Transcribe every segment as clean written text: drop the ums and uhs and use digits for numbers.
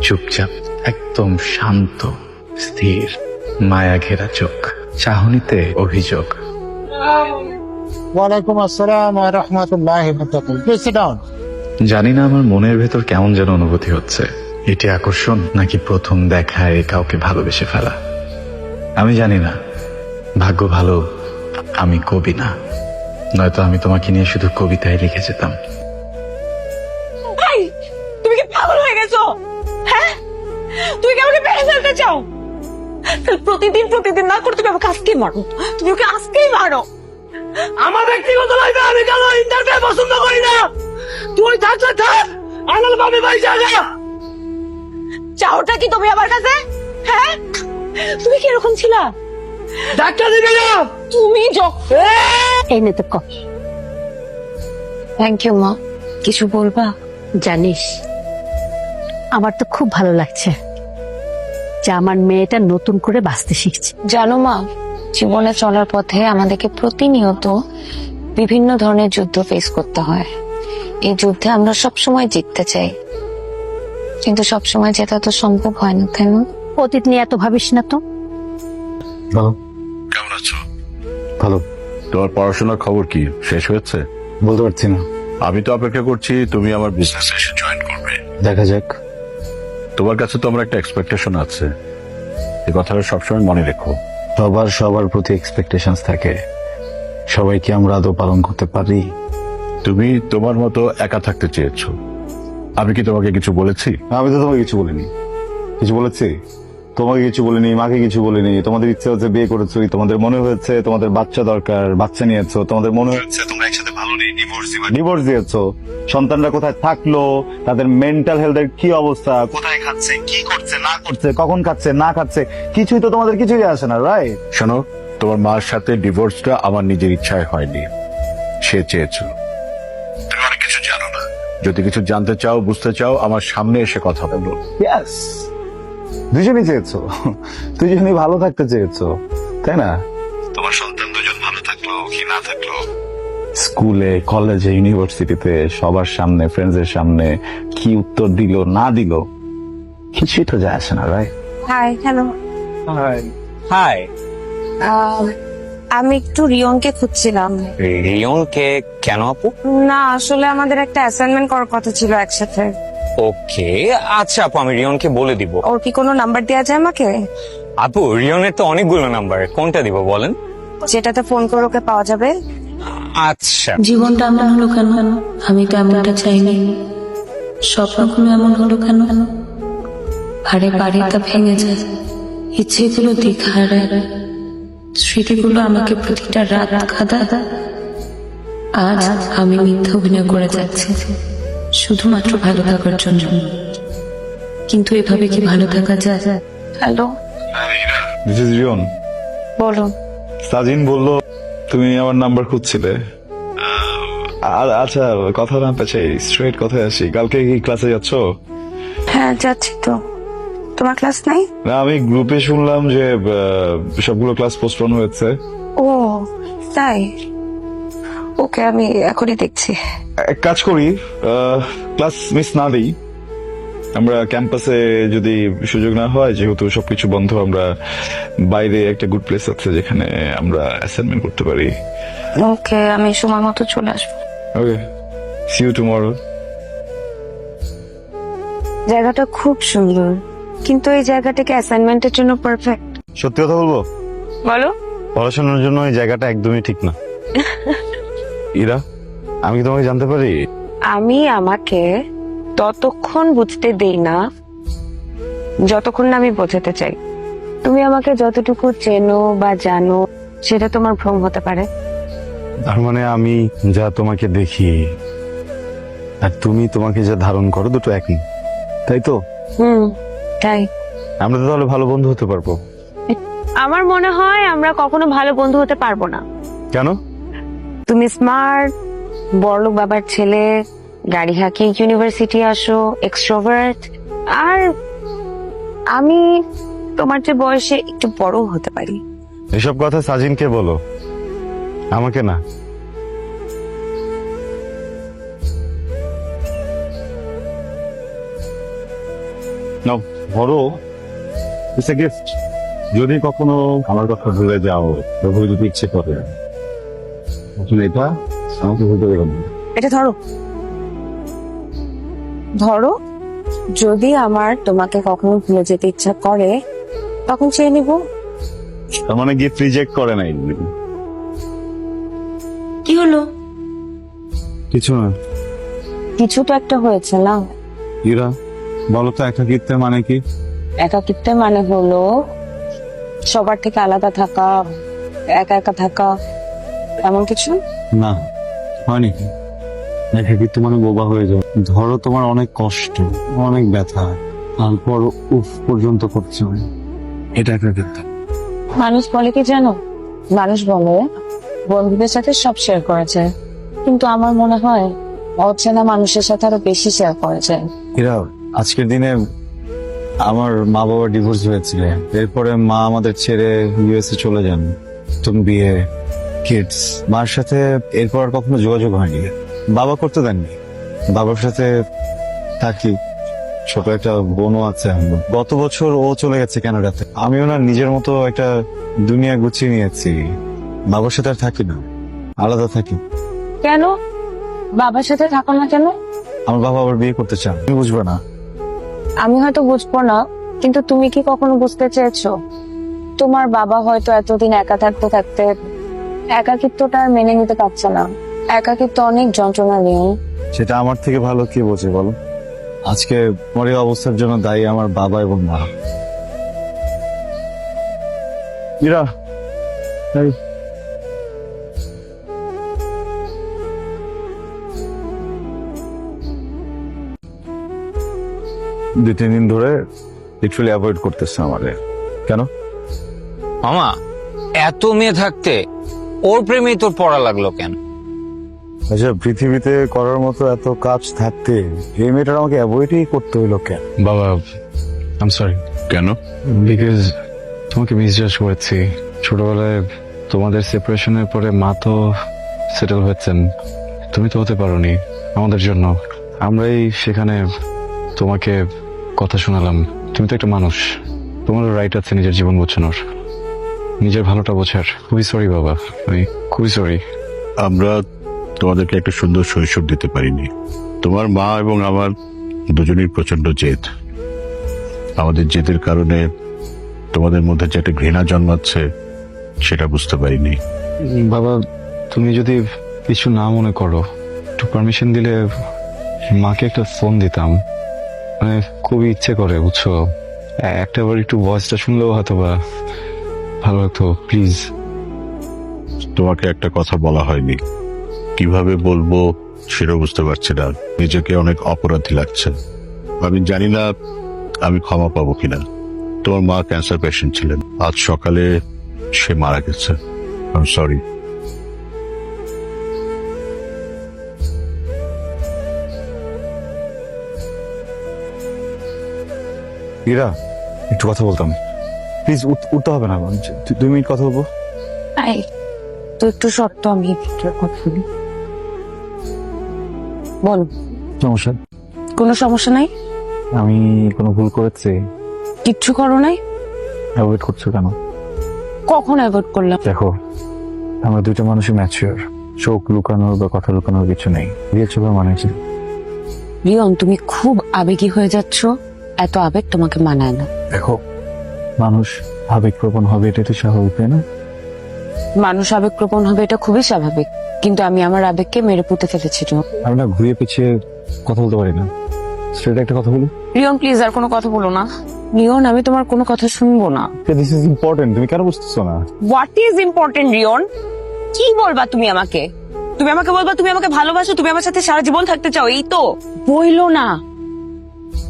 চুপচাপ, একদম শান্ত, স্থির, মায়া ঘেরা চোখ, চাহনিতে অভিযোগ। ওয়ালাইকুম আসসালাম ওয়া রাহমাতুল্লাহি ওয়া বারাকাতুহু। Please sit down. জানি না আমার মনের ভেতর কেমন যেন অনুভূতি হচ্ছে। এটি আকর্ষণ নাকি প্রথম দেখায় কাউকে ভালোবেসে ফেলা, আমি জানি না। ভাগ্য ভালো আমি কবি না, নয়তো আমি তোমাকে নিয়ে শুধু কবিতায় লিখে যেতাম। ভাই, তুমি কি পাগল হয়ে গেছো? হ্যাঁ, তুমি কি আমাকে মেরে ফেলতে চাও? প্রতিদিন প্রতিদিন না করে তুমি আমাকে আজকেই মারো। তুমি ওকে আজকেই মারো। আমার ব্যক্তিগত লাইফে আমি কারো ইন্টারভিউ পছন্দ করি না। তুই থাকলে থাক, আনাল ভাবে ভাই জায়গা। চাওটা কি তুমি আমার কাছে? হ্যাঁ, তুমি কি এরকম ছিলা? ডাক্তার দিবে না তুমি এই নে তো কফ। থ্যাংক ইউ মা। কিছু বলবা? জানিস, আমার তো খুব ভালো লাগছে যে আমার মেয়েটা নতুন করে বাঁচতে শিখছে। জানো মা, জীবনে চলার পথে আমাদেরকে প্রতিনিয়ত বিভিন্ন ধরনের যুদ্ধ ফেস করতে হয়। এই যুদ্ধে আমরা সবসময় জিততে চাই, কিন্তু সবসময় জেতা তো সম্ভব হয় না, তাই না? অতীত নিয়ে এত ভাবিস না তো। ভালো। কেমন আছো? ভালো। তোমার পড়াশোনার খবর কি, শেষ হয়েছে? বলতে পারছি না। আমি তো অপেক্ষা করছি তুমি আমার বিজনেসে এসে জয়েন করবে। দেখা যাক। তোমার কাছে তো আমার একটা এক্সপেকটেশন আছে, এই কথাটা সবসময় মনে রেখো। সবার প্রতি এক্সপেকটেশনস থাকে, সবাই কি আমরা আদৌ পালন করতে পারি? তুমি তোমার মতো একা থাকতে চেয়েছো, আমি কি তোমাকে কিছু বলেছি? আমি তো তোমাকে কিছু বলিনি। কিছু বলেছি? তোমাকে কিছু বলিনি, মাকে কিছু বলিনি। তোমাদের ইচ্ছে হচ্ছে বিয়ে করেছো, তোমাদের মনে হয়েছে তোমাদের বাচ্চা দরকার, বাচ্চা নিয়েছো, তোমাদের মনে হয়েছে তোমরা একসাথে ভালো নেই, ডিভোর্স দিয়েছো। সন্তানরা কোথায় থাকলো, তাদের মেন্টাল হেলথের কি অবস্থা, কোথায় খাচ্ছে, কি করছে না করছে, কখন খাচ্ছে না খাচ্ছে, কিছুই তো তোমাদের কিছুই আসে না, রাইট? শোনো, তোমার মার সাথে ডিভোর্সটা আমার নিজের ইচ্ছায় হয়নি, সে চেয়েছো। তুমি অনেক কিছু জানো না, যদি কিছু জানতে চাও, বুঝতে চাও, আমার সামনে এসে কথা বলো। ইয়েস, দুজনই চেয়েছো, দুজনই ভালো থাকতে চেয়েছো, তাই না? তোমার সন্তান দুজন ভালো থাকলো কি না থাকলো, স্কুলে, কলেজে, ইউনিভার্সিটিতে সবার সামনে, ফ্রেন্ডসের সামনে কি উত্তর দিল না দিল কিছুই তো যায় আসে না, রাইট? High, hello. হাই। আমি একটু রিয়নকে খুঁজছিলাম। রিয়নকে কেন আপু? না, আসলে আমাদের একটা অ্যাসাইনমেন্ট করার কথা ছিল একসাথে। ওকে, আচ্ছা আপু, আমি রিয়নকে বলে দিব। ওর কি কোনো নাম্বার দেওয়া যায় আমাকে? আপু, রিয়নের তো অনেকগুলো নাম্বার, কোনটা দিব বলেন? যেটাতে ফোন করে ওকে পাওয়া যাবে। আচ্ছা। জীবনটা এমন হলো কেন? আমি তো এমনটা চাইনি। স্বপ্নগুলো এমন হলো কেন? বারে বারে তা ভেঙে যায়, ইচ্ছেগুলো দ্বিধা হারায়, স্মৃতিগুলো আমাকে প্রতিটা রাত কাঁদা। আজ আমি মিথ্যা অভিনয় করে যাচ্ছি শুধুমাত্র ভালো থাকার জন্য, কিন্তু এভাবে কি ভালো থাকা যায়? Hello, this is Riyon. বলো। সাজিন বললো তুমি আমার নাম্বার খুঁজছিলে। আচ্ছা, কথা না পেছাই স্ট্রেট কথায় আসি, কালকে কি ক্লাসে যাচ্ছ? হ্যাঁ, যাচ্ছি তো। তোমার ক্লাস নাই? না, আমি গ্রুপে শুনলাম যে সবগুলো ক্লাস পোস্টপোন হয়েছে। ও তাই? ওকে, আমি এখনই দেখছি। এক কাজ করি, ক্লাস মিস না দিই, আমরা ক্যাম্পাসে যদি সুযোগ না হয়, যেহেতু সবকিছু বন্ধ, আমরা বাইরে একটা গুড প্লেস আছে যেখানে আমরা অ্যাসাইনমেন্ট করতে পারি। ওকে, আমি সময় মতো চলে আসবো। ওকে, সি ইউ টুমরো। জায়গাটা খুব সুন্দর, কিন্তু এই জায়গাটাকে অ্যাসাইনমেন্টের জন্য পারফেক্ট? সত্যি কথা বলবো, বলো। পড়াশোনার জন্য এই জায়গাটা একদমই ঠিক না। ইরা, আমি কি তোমাকে জানতে পারি? আমি আমাকে ততক্ষণ বুঝতে দেই না যতক্ষণ না আমি বোঝাতে চাই। তুমি আমাকে যতটুকু চেনো বা জানো সেটা তোমার ভ্রম হতে পারে। তার মানে আমি যা তোমাকে দেখি আর তুমি তোমাকে যা ধারণ করো দুটো একই, তাই তো? তাই আমরা তো তাহলে ভালো বন্ধু হতে পারবো। আমার মনে হয় আমরা কখনো ভালো বন্ধু হতে পারবো না। কেন? তুমি স্মার্ট, বড়লোক বাবার ছেলে, গাড়ি হাঁকিয়ে ইউনিভার্সিটি আসো, এক্সট্রোভার্ট, আর আমি তোমার যে বয়সে একটু বড় হতে পারি। এসব কথা সাজিনকে বলো, আমাকে না। নাও ধরো, ইটস এ গিফট। যদি কখনো আমার কথা ভুলে যাও, তবে যদি ইচ্ছে করে তুমি এটা আমাকে ভুলতে দেবেন না। এটা ধরো, ধরো। যদি আমার তোমাকে কখনো ভুলে যেতে ইচ্ছা করে তখন চেয়ে নিব। তার মানে গিফট রিজেক্ট করে নাই? কি হলো? কিছু না। কিছু তো একটা হয়েছে না। ইরা, বলো তো একাকিত্বের মানে কি? একাকিত্বের মানে হলো সবার থেকে আলাদা থাকা, একা একা থাকা, এমন কিছু। না, হয় নাকি? একাকিত্ব মানে বোবা হয়ে যাও। ধরো তোমার অনেক কষ্ট, অনেক ব্যথা, তারপর উফ পর্যন্ত করছে, এটা একাকিত্ব। মানুষ বলে কি জানো, মানুষ বলে বন্ধুদের সাথে সব শেয়ার করা যায়, কিন্তু আমার মনে হয় অচেনা মানুষের সাথে আরো বেশি শেয়ার করা যায়। ইরা, আজকের দিনে আমার মা বাবার ডিভোর্স হয়েছিল, এরপরে মা আমাদের ছেড়ে ইউএসএ চলে যান, তুমি বিয়ে, কিডস। মার সাথে এরপর আর কখনো যোগাযোগ হয়নি। বাবা করতে দেননি, বাবার সাথে থাকি, ছোট একটা বোনও আছে আমার। গত বছর ও চলে গেছে কানাডাতে, আমিও না নিজের মতো একটা দুনিয়া গুছিয়ে নিয়েছি। বাবার সাথে আর থাকি না, আলাদা থাকি। কেন বাবার সাথে থাকো না কেন? আমার বাবা আবার বিয়ে করতে চান, তুমি বুঝবে না। আমি হয়তো বুঝবো না, কিন্তু তুমি কি কখনো বুঝতে চেয়েছো তোমার বাবা হয়তো এতদিন একা থাকতে থাকতে একাকিত্বটা আর মেনে নিতে পারছে না। একাকিত্ব অনেক যন্ত্রণা নিয়ে। সেটা আমার থেকে ভালো কি বোঝে বলো? আজকে আমার এই অবস্থার জন্য দায়ী আমার বাবা এবং মা। ইরা, এই, দুই তিন দিন ধরে লিটারালি অ্যাভয়েড করতেছে আমাদের। কেন? মামা, এত মেয়ে থাকতে ওর প্রেমেই তোর পড়া লাগলো কেন? আচ্ছা, পৃথিবীতে করার মতো এত কাজ থাকতে এই মেয়েটার আমাকে অ্যাভয়েডই করতে হইলো কেন? বাবা, আম সরি। কেন? বিকজ তোমাকে মিসজাজ করেছি। ছোটবেলায় তোমাদের সেপারেশনের পরে মা তো সেটেল হয়েছেন, তুমি তো হতে পারোনি আমাদের জন্য। আমরাই সেখানে তোমাকে কথা শোনালাম। তুমি তো একটা মানুষ, তোমারও রাইট আছে নিজের জীবন গোছানোর, নিজের ভালোটা বোঝার। খুবই সরি বাবা, আমি খুবই সরি। আমরা তোমাদেরকে একটা সুন্দর শৈশব দিতে পারিনি। তোমার মা এবং আমার দুজনেই প্রচন্ড জেদ। আমাদের জেদের কারণে তোমাদের মধ্যে যে একটা ঘৃণা জন্মাচ্ছে সেটা বুঝতে পারিনি। বাবা, তুমি যদি কিছু না মনে করো, একটু পারমিশন দিলে মাকে একটা ফোন দিতাম। মানে খুবই ইচ্ছে করে, বুঝছো? একটা বার একটু ভয়েসটা শুনলেও হয়তো বা ভালো লাগতো, প্লিজ। তোমাকে একটা কথা বলা হয়নি, কিভাবে বলবো সেটাও বুঝতে পারছি না। নিজেকে অনেক অপরাধী লাগছে। আমি জানি না আমি ক্ষমা পাবো কিনা। তোমার মা ক্যান্সার পেশেন্ট ছিলেন, আজ সকালে সে মারা গেছে। I am sorry. ইরা, একটু কথা বলতাম, প্লিজ। উঠতে হবে না, 2 মিনিট কথা বলবো। এই তো একটু শর্ত, আমি একটু কথা বলি। বল। সমস্যা? কোনো সমস্যা নাই। আমি কোনো ভুল করেছি? কিচ্ছু করো নাই। অ্যাভয়েড করছো কেন? কখন অ্যাভয়েড করলাম? দেখো, আমরা দুইটা মানুষই ম্যাচিওর, চোখ লুকানোর বা কথা লুকানোর কিছু নেই। দিয়েছো বা মানেছি। রিয়ন, তুমি খুব আবেগী হয়ে যাচ্ছ। এত আবেগ তোমাকে মানায় না। দেখো, মানুষ আবেগপ্রবণ হবে, এটা তো স্বাভাবিক, তাই না? মানুষ আবেগপ্রবণ হবে, এটা খুবই স্বাভাবিক, কিন্তু আমি আমার আবেগকে মেরে পুঁতে ফেলেছি। আমি না ঘুরিয়ে পিছিয়ে কথা বলতে পারি না। স্ট্রেট একটা কথা বলি। রিয়ন, প্লিজ আর কোনো কথা বলো না। রিয়ন, আমি তোমার কোনো কথা শুনবো না। দিস ইজ ইম্পর্টেন্ট, তুমি কেন বুঝতেছো না? What is important Riyon? কি বলবা তুমি আমাকে? তুমি আমাকে বলবা তুমি আমাকে ভালোবাসো, তুমি আমার সাথে সারা জীবন থাকতে চাও, এই তো? বইলো না।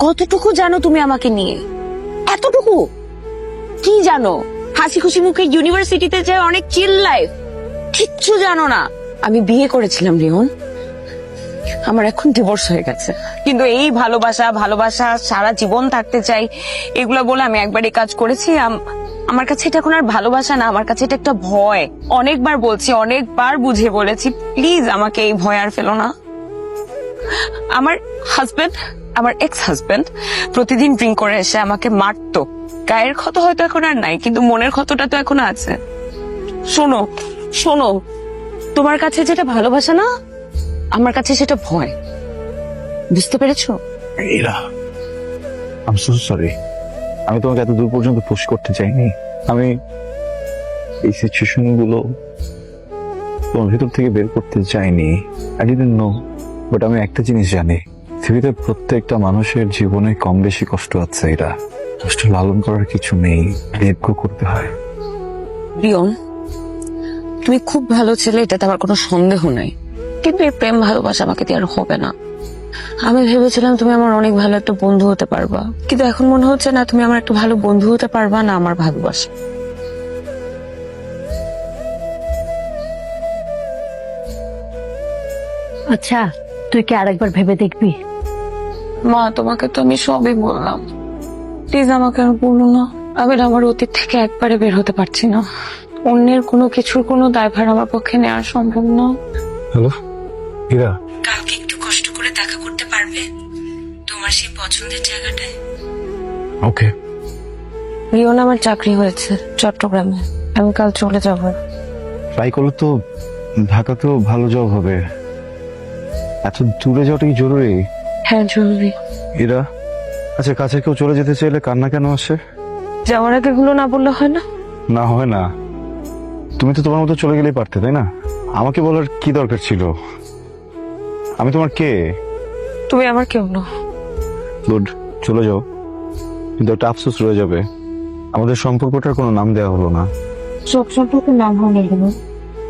কতটুকু জানো তুমি আমাকে নিয়ে? এতটুকু? কি জানো? হাসি খুশি মুখে ইউনিভার্সিটিতে যে অনেক চিল লাইফ, কিচ্ছু জানো না। আমি বিয়ে করেছিলাম রিয়ন, আমার এখন ডিভোর্স হয়ে গেছে, কিন্তু এই ভালোবাসা ভালোবাসা সারা জীবন থাকতে চাই এগুলো বলে আমি একবারই কাজ করেছি। আমার কাছে এটা এখন আর ভালোবাসা না, আমার কাছে এটা একটা ভয়। অনেকবার বলছি, অনেকবার বুঝিয়ে বলেছি, প্লিজ আমাকে এই ভয় আর ফেলো না। আমার হাজবেন্ড, আমার এক্স হাজবেন্ড প্রতিদিন ড্রিঙ্ক করে এসে আমাকে মারতো। গায়ের ক্ষত হয়তো এখন আর নাই, কিন্তু মনের ক্ষতটা তো এখন আছে। শোনো শোনো, তোমার কাছে যেটা ভালোবাসা না, আমার কাছে সেটা ভয়। বুঝতে পেরেছো? এরা আই এম সো সরি। আমি তোমাকে এত দূর পর্যন্ত পুশ করতে চাইনি। আমি এই সিচুয়েশন গুলো তোমার ভিতর থেকে বের করতে চাইনি। আই ডিডন্ট নো, বাট আমি একটা জিনিস জানি, পৃথিবীতে প্রত্যেকটা মানুষের জীবনে কম বেশি কষ্ট আছে। এটা কষ্ট লালন করার কিছু নেই, লেট গো করতে হয়। রিয়ন, তুমি খুব ভালো ছেলে, এটাতে আমার কোনো সন্দেহ নাই, কিন্তু এই প্রেম ভালোবাসা আমাকে দিয়ে আর হবে না। আমি ভেবেছিলাম তুমি আমার অনেক ভালো একটা বন্ধু হতে পারবা, কিন্তু এখন মনে হচ্ছে না তুমি আমার একটা ভালো বন্ধু হতে পারবা না আমার ভালোবাসা। আচ্ছা, তুই কি আরেকবার ভেবে দেখবি? মা, তোমাকে তো আমি সবই বললাম, প্লিজ আমাকে আর বলো না। আমি না আমার অতীত থেকে একবারে বের হতে পারছি না। অন্যের কোনো কিছুর কোনো দায়ভার আমার পক্ষে নেওয়া সম্ভব না। হ্যালো ইরা, কালকে একটু কষ্ট করে দেখা করতে পারবে তোমার সেই পছন্দের জায়গাটায়? ওকে। রিয়ন, আমার চাকরি হয়েছে চট্টগ্রামে, আমি কাল চলে যাব। ট্রাই করলে তো ঢাকাতেও ভালো জব হবে। এত দূরে যাওয়াটা কি জরুরি? হ্যাঁ জরুরি। এরা আচ্ছা, কাছে কেউ চলে যেতে চাইলে কান্না কেন আসে? যাওয়ার আগে এগুলো না বললে হয় না? না হয় না, তুমি তো তোমার মতো চলে গেলেই পারতে, তাই না? আমাকে বলার কি দরকার ছিল? আমি তোমার কে? তুমি আমার কেউ না। গুড, চলে যাও, কিন্তু একটা আফসোস রয়ে যাবে, আমাদের সম্পর্কটার কোনো নাম দেওয়া হলো না। সব সম্পর্কে নাম হবে কেন?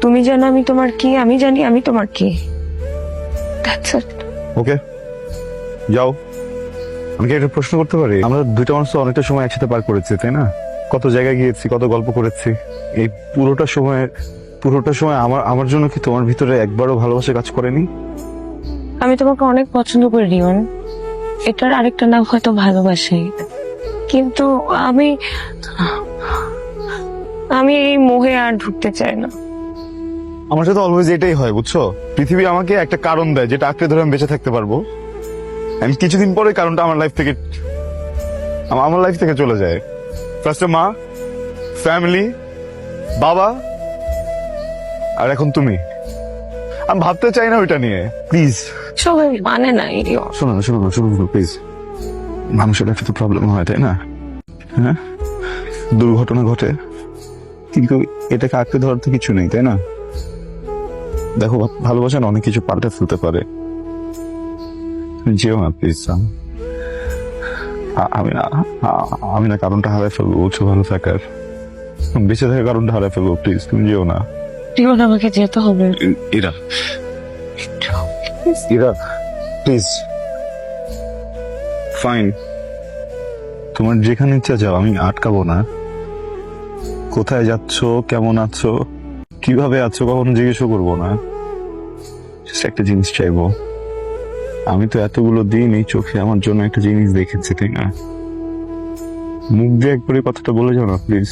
তুমি জানো আমি তোমার কি, আমি জানি আমি তোমার কি। That's it. ওকে, যাও। আমি কি একটা প্রশ্ন করতে পারি? আমরা দুইটা মানুষ তো অনেকটা সময় একসাথে পার করেছি, তাই না? কত জায়গায় গিয়েছি, কত গল্প করেছি। এই পুরোটা সময় আমার জন্য কি তোমার ভিতরে একবারও ভালোবাসা কাজ করেনি? আমি তোমাকে অনেক পছন্দ করি রিয়ন, এটার আরেকটা নাম হয়তো ভালোবাসি, কিন্তু আমি এই মোহে আর ঢুকতে চাই না। আমার সাথে অলওয়েজ এটাই হয়, বুঝছো? পৃথিবী আমাকে একটা কারণ দেয় যেটা আঁকড়ে ধরে আমি বেঁচে থাকতে পারবো, আমি কিছুদিন পরে কারণটা আমার লাইফ থেকে চলে যায়। ফার্স্টে মা, ফ্যামিলি, বাবা, আর এখন তুমি। আমি ভাবতে চাই না ওইটা নিয়ে, প্লিজ। সবাই মানে না রিয়ন। শোনো প্লিজ। মানুষের একটা তো প্রবলেম হয়, তাই না? হ্যাঁ, দুর্ঘটনা ঘটে, কিন্তু এটাকে আঁকড়ে ধরার তো কিছু নেই, তাই না? দেখো, ভালোবাসা না অনেক কিছু পাল্টে ফেলতে পারে। যেও না প্লিজ। আমি না কারণটা হারাই ফেলবো, বুঝছো? ভালো থাকার, বেঁচে থাকার কারণটা হারাই ফেলবো, প্লিজ তুমি যেও না। রিয়ন, আমাকে যেতে হবে। ইরা প্লিজ। ফাইন, তোমার যেখানে ইচ্ছা যাও, আমি আটকাবো না। কোথায় যাচ্ছ, কেমন আছো, কিভাবে আছো, কখনো জিজ্ঞেসও করবো না। একটা জিনিস চাইবো, আমি তো এতগুলো দিন এই চোখে আমার জন্য একটা জিনিস দেখেছি, তাই না? মুখ দিয়ে একবারে কথাটা বলে যাও না প্লিজ।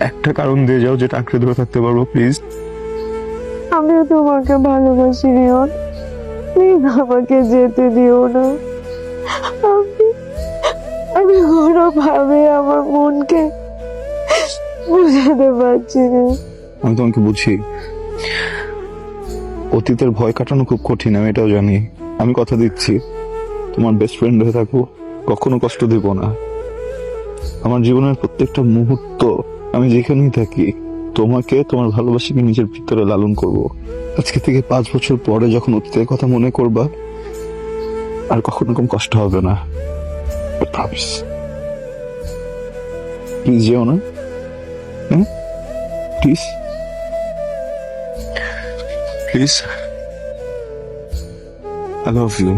একটা কারণ দিয়ে যাও যেটা আঁকড়ে ধরে থাকতে পারবো, প্লিজ। আমিও তোমাকে ভালোবাসি রিয়ন, প্লিজ আমাকে যেতে দিও না। আমি কোনোভাবে আমার মনকে বুঝাতে পারছি না। আমি তোমাকে বুঝি, অতীতের ভয় কাটানো খুব কঠিন, আমি এটাও জানি। আমি কথা দিচ্ছি, তোমার বেস্ট ফ্রেন্ড হয়ে থাকবো, কখনো কষ্ট দেব না। আমার জীবনের প্রত্যেকটা মুহূর্ত, আমি যেখানেই থাকি, তোমাকে, তোমার ভালোবাসাকে নিজের ভিতরে লালন করব। আজকে থেকে 5 বছর পরে যখন অতীতের কথা মনে করবা, আর কখনো কম কষ্ট হবে না। প্রমিস। প্লিজ যেও না, please please. I love you.